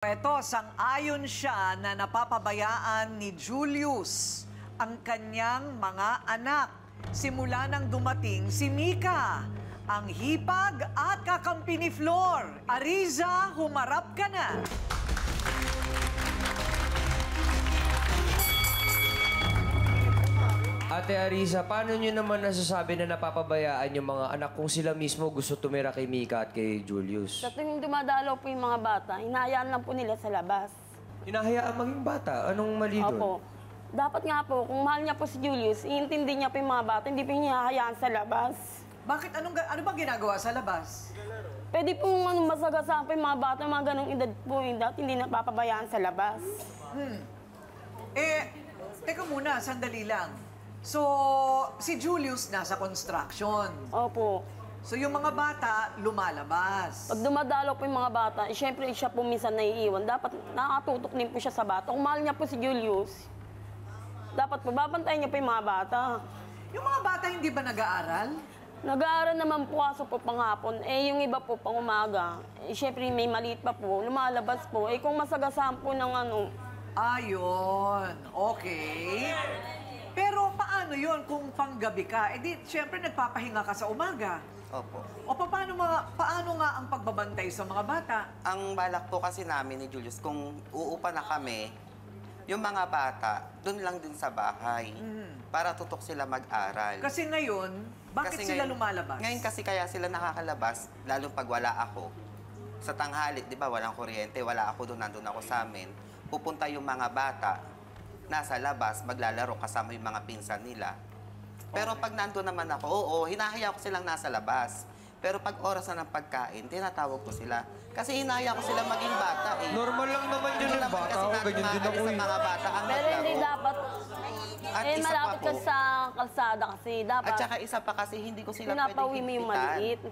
Ito, sang-ayon siya na napapabayaan ni Julius ang kanyang mga anak. Simula nang dumating si Mika, ang hipag at kakampi ni Flor. Ariza, humarap ka na. Ate Ariza, paano nyo naman nasasabi na napapabayaan yung mga anak kung sila mismo gusto tumira kay Mika at kay Julius? Sa tuwing dumadalaw po yung mga bata, hinahayaan lang po nila sa labas. Hinahayaan maging bata? Anong mali doon? Opo. Dapat nga po, kung mahal niya po si Julius, iintindi niya po yung mga bata, hindi po niya hahayaan sa labas. Bakit? Ano ba ginagawa sa labas? Pwede pong masagasaan po yung mga bata, mga ganong edad po, hindi napapabayaan sa labas. Teka muna, sandali lang. So, si Julius nasa construction. Opo. So, yung mga bata, lumalabas. Pag dumadalaw po yung mga bata, siyempre siya po minsan naiiwan. Dapat nakatutok din po siya sa bata. Kung mahal niya po si Julius, dapat po babantayan niya po yung mga bata. Yung mga bata hindi ba nag-aaral? Nag-aaral naman po kaso po panghapon. Yung iba po pang umaga. Siyempre may maliit pa po, lumalabas po. Kung masagasaan po ng Ayun. Okay. Pero paano yon kung panggabi ka? Siyempre nagpapahinga ka sa umaga. Opo. O paano nga ang pagbabantay sa mga bata? Ang balak po kasi namin ni Julius, kung uupa na kami, yung mga bata, doon lang din sa bahay. Para tutok sila mag-aral. Kasi ngayon, bakit sila lumalabas? Ngayon kasi kaya sila nakakalabas, lalo pag wala ako. Sa tanghali, di ba, walang kuryente, wala ako doon, nandun ako sa amin. Pupunta yung mga bata, nasa labas, maglalaro kasama yung mga pinsan nila. Pero pag nandun naman ako, oo, hinahaya ko silang nasa labas. Pero pag oras na ng pagkain, tinatawag ko sila. Kasi hinahaya ko sila maging bata eh. Normal lang naman yun yung bata. Ako, ganyan din ako sa mga bata ang Pero hindi maglaro. dapat. At isa pa Malapit ka po. sa kalsada kasi dapat. At saka isa pa kasi hindi ko sila Pinapawi mo yung higpitan. maliit.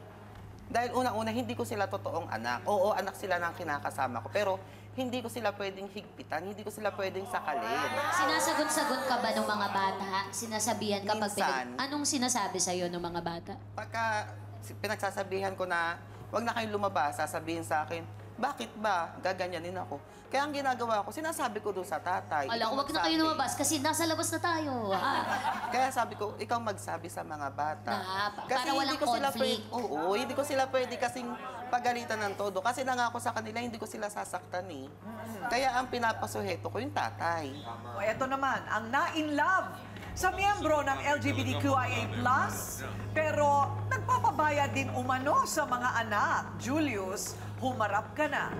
Dahil unang-una, hindi ko sila totoong anak. Oo, anak sila ng kinakasama ko. Pero hindi ko sila pwedeng higpitan, hindi ko sila pwedeng sakalin. Sinasagot-sagot ka ba ng mga bata? Sinasabihan ka pag Minsan. Anong sinasabi sa'yo ng mga bata? Pagka pinagsasabihan ko na, wag na kayong lumabas, sasabihin sa akin, bakit ba? Gaganyanin ako. Kaya ang ginagawa ko, sinasabi ko doon sa tatay. Ala, ikaw huwag na magsabi. kayo lumabas kasi nasa labas na tayo. Kaya sabi ko, ikaw magsabi sa mga bata. Para walang conflict. Oo, hindi ko sila pwede kasing pagalitan ng todo. Kasi nangako sa kanila, hindi ko sila sasaktan eh. Kaya ang pinapasuheto ko yung tatay. O eto naman, ang na-in-love sa miyembro ng LGBTQIA+, pero nagpapabaya din umano sa mga anak. Julius, humarap ka na.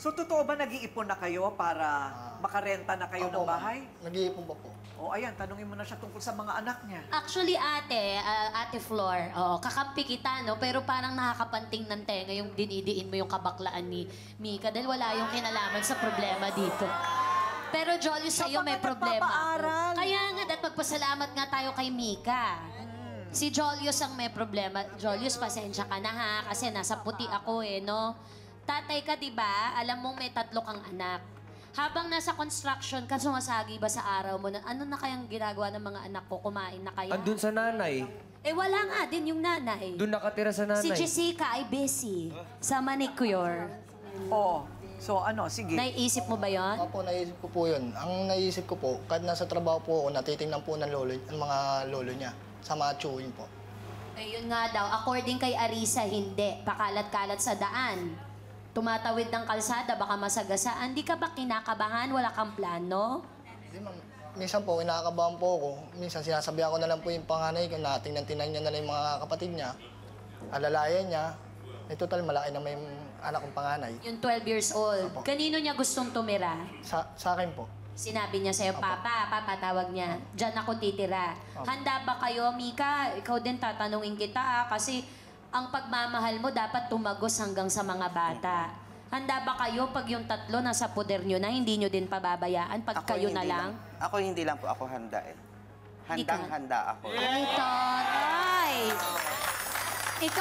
So, totoo ba nag-iipon na kayo para makarenta na kayo ng bahay? Nag-iipon pa po. O ayan, tanungin mo na siya tungkol sa mga anak niya. Actually, Ate Flor, kakampi kita, no? Pero parang nakakapanting ng tenga yung dinidiin mo yung kabaklaan ni Mika dahil wala yung kinalaman sa problema dito. Pero Julius, sa'yo may problema ako. Kaya nga, dapat magpasalamat nga tayo kay Mika. Si Julius ang may problema. Julius, pasensya ka na ha, kasi nasa puti ako eh, no? Tatay ka, di ba? Alam mong may 3 kang anak. Habang nasa construction ka, sumasagi ba sa araw mo na ano na kayang ginagawa ng mga anak ko? Kumain na kaya? Andun sa nanay. Eh, wala nga din yung nanay. Doon nakatira sa nanay. Si Jessica ay busy sa manicure. O, so ano, sige. Naiisip mo ba yon? Opo, naisip ko po yun. Ang naisip ko po, kahit nasa trabaho po ako, natitingnan po ng mga lolo niya sa mga chewing po. Eh, yun nga daw. According kay Arisa, hindi. Pakalat-kalat sa daan. Tumatawid ng kalsada, baka masagasaan. Di ka ba kinakabahan? Wala kang plano? Hindi, ma'am. Minsan po, inakabahan po ako. Minsan sinasabihan ko na lang po yung panganay ko na tingnan niya na lang yung mga kapatid niya. Alalayan niya. Eh, total, malaki na may anak kong panganay. Yung 12 years old. Opo. Kanino niya gustong tumira? Sa akin po. Sinabi niya sa'yo, Papa, tawag niya. Diyan ako titira. Opo. Handa ba kayo, Mika? Ikaw din tatanungin kita, kasi ang pagmamahal mo dapat tumagos hanggang sa mga bata. Handa ba kayo pag yung 3 nasa poder nyo na, hindi nyo din pababayaan pag kayo na lang? Ako hindi lang po ako handa eh. Handang-handa ako. Ay, taray! Ikaw